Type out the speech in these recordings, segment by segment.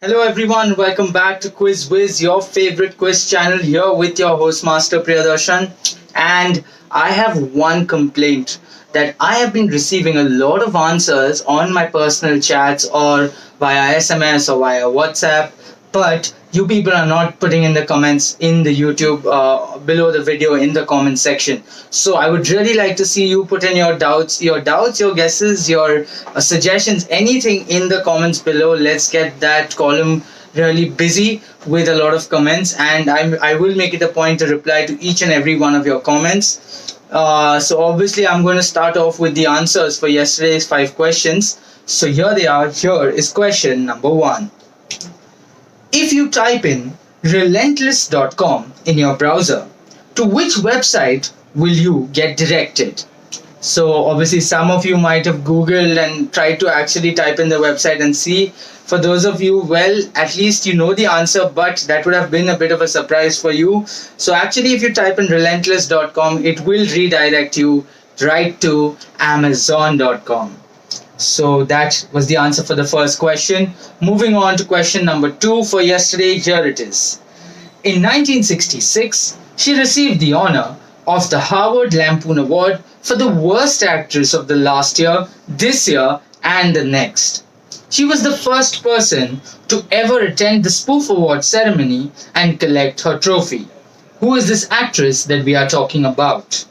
Hello everyone, welcome back to Whiz, your favorite quiz channel here with your host Master Priyadarshan. And I have one complaint that I have been receiving a lot of answers on my personal chats or via SMS or via WhatsApp, but you people are not putting in the comments in the YouTube below the video in the comment section. So I would really like to see you put in your doubts, your guesses, your suggestions, anything in the comments below. Let's get that column really busy with a lot of comments, and I will make it a point to reply to each and every one of your comments. So obviously I'm going to start off with the answers for yesterday's 5 questions. So here they are. Here is question number 1. If you type in relentless.com in your browser, to which website will you get directed? So obviously some of you might have Googled and tried to actually type in the website and see. For those of you, well, at least you know the answer, but that would have been a bit of a surprise for you. So actually if you type in relentless.com, it will redirect you right to amazon.com. So that was the answer for the first question. Moving on to question number 2 for yesterday, here it is. In 1966, she received the honor of the Harvard Lampoon Award for the worst actress of the last year, this year, and the next. She was the first person to ever attend the Spoof Award ceremony and collect her trophy. Who is this actress that we are talking about?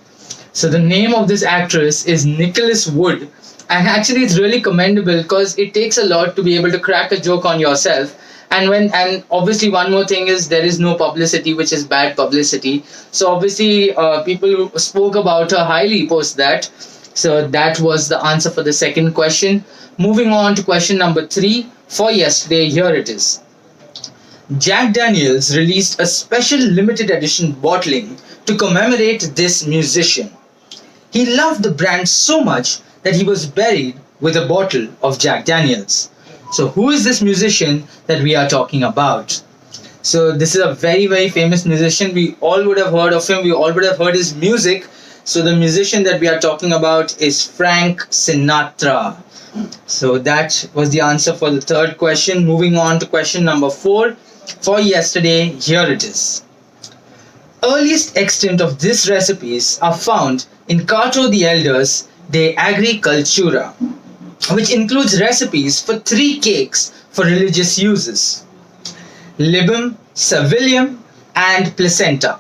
So the name of this actress is Nicholas Wood. And actually it's really commendable because it takes a lot to be able to crack a joke on yourself. And obviously one more thing is there is no publicity, which is bad publicity. So obviously people spoke about her highly post that. So that was the answer for the second question. Moving on to question number 3 for yesterday, here it is. Jack Daniels released a special limited edition bottling to commemorate this musician. He loved the brand so much that he was buried with a bottle of Jack Daniels. So who is this musician that we are talking about? So this is a very, very famous musician. We all would have heard of him. We all would have heard his music. So the musician that we are talking about is Frank Sinatra. So that was the answer for the third question. Moving on to question number 4 for yesterday, here it is. Earliest extant of these recipes are found in Cato the Elder's De Agricultura, which includes recipes for 3 cakes for religious uses: libum, servilium, and placenta.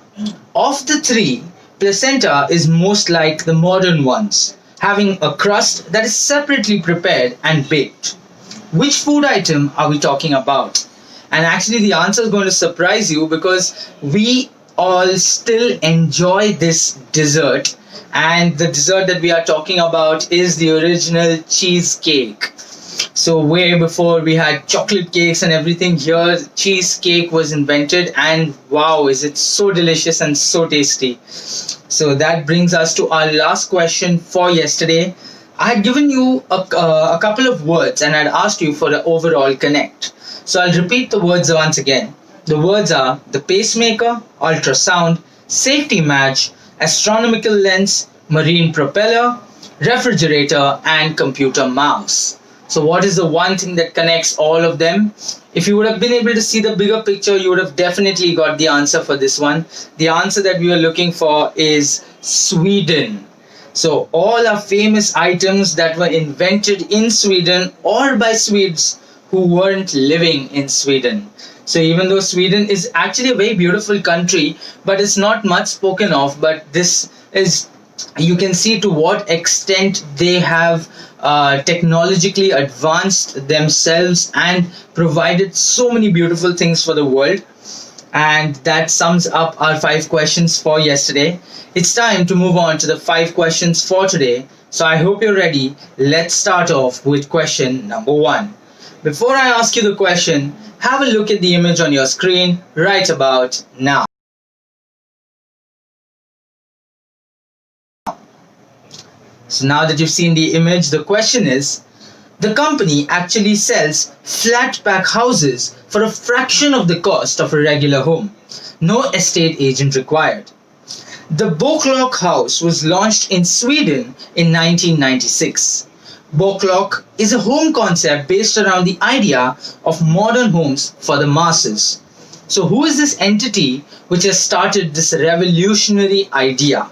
Of the 3, placenta is most like the modern ones, having a crust that is separately prepared and baked. Which food item are we talking about? And actually the answer is going to surprise you because we all still enjoy this dessert. And the dessert that we are talking about is the original cheesecake. So way before we had chocolate cakes and everything, here cheesecake was invented, and wow, is it so delicious and so tasty. So that brings us to our last question for yesterday. I had given you a couple of words and I'd asked you for the overall connect. So I'll repeat the words once again. The words are the pacemaker, ultrasound, safety match, astronomical lens, marine propeller, refrigerator, and computer mouse. So what is the one thing that connects all of them? If you would have been able to see the bigger picture, you would have definitely got the answer for this one. The answer that we are looking for is Sweden. So all are famous items that were invented in Sweden or by Swedes who weren't living in Sweden. So even though Sweden is actually a very beautiful country, but it's not much spoken of, but this is, you can see to what extent they have technologically advanced themselves and provided so many beautiful things for the world. And that sums up our 5 questions for yesterday. It's time to move on to the 5 questions for today. So I hope you're ready. Let's start off with question number 1. Before I ask you the question, have a look at the image on your screen right about now. So now that you've seen the image, the question is, the company actually sells flat pack houses for a fraction of the cost of a regular home. No estate agent required. The Boklok house was launched in Sweden in 1996. Boclock is a home concept based around the idea of modern homes for the masses. So, who is this entity which has started this revolutionary idea?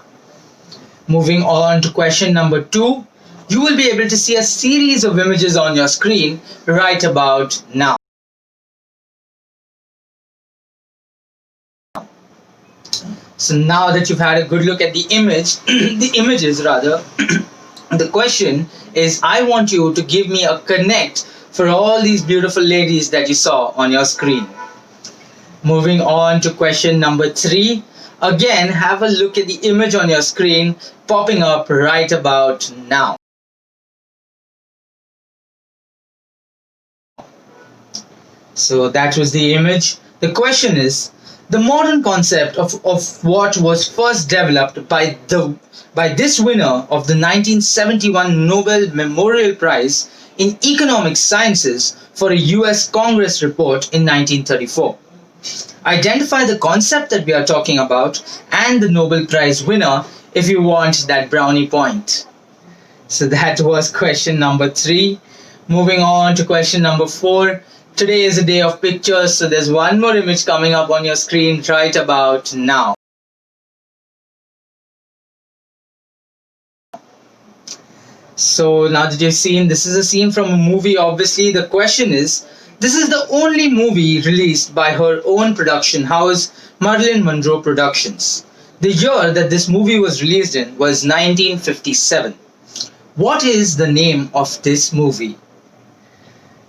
Moving on to question number 2, you will be able to see a series of images on your screen right about now. So now that you've had a good look at the images rather, the question is, I want you to give me a connect for all these beautiful ladies that you saw on your screen. Moving on to question number 3. Again, have a look at the image on your screen popping up right about now. So that was the image. The question is, the modern concept of what was first developed by this winner of the 1971 Nobel Memorial Prize in Economic Sciences for a US Congress report in 1934. Identify the concept that we are talking about and the Nobel Prize winner if you want that brownie point. So that was question number 3. Moving on to question number 4. Today is a day of pictures, so there's one more image coming up on your screen right about now. So now that you've seen, this is a scene from a movie. Obviously, the question is, this is the only movie released by her own production house, Marilyn Monroe Productions. The year that this movie was released in was 1957. What is the name of this movie?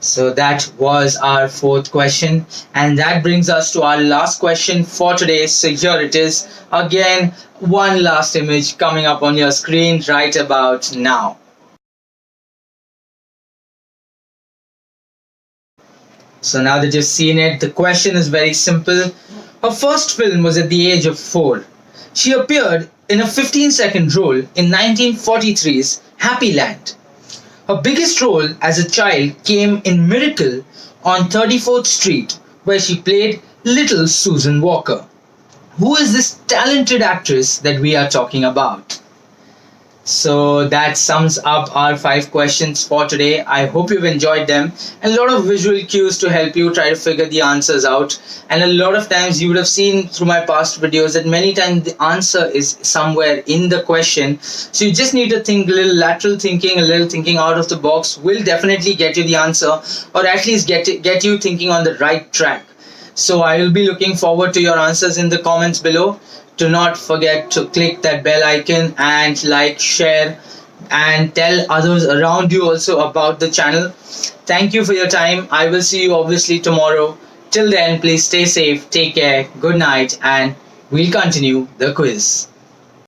So that was our 4th question, and that brings us to our last question for today. So here it is. Again, one last image coming up on your screen right about now. So now that you've seen it, the question is very simple. Her first film was at the age of 4. She appeared in a 15-second role in 1943's Happy Land. Her biggest role as a child came in Miracle on 34th Street, where she played Little Susan Walker. Who is this talented actress that we are talking about? So that sums up our 5 questions for today. I hope you've enjoyed them. A lot of visual cues to help you try to figure the answers out. And a lot of times you would have seen through my past videos that many times the answer is somewhere in the question. So you just need to think a little lateral thinking, a little thinking out of the box will definitely get you the answer, or at least get you thinking on the right track. So I will be looking forward to your answers in the comments below. Do not forget to click that bell icon and like, share, and tell others around you also about the channel. Thank you for your time. I will see you obviously tomorrow. Till then, please stay safe, take care, good night, and we'll continue the quiz.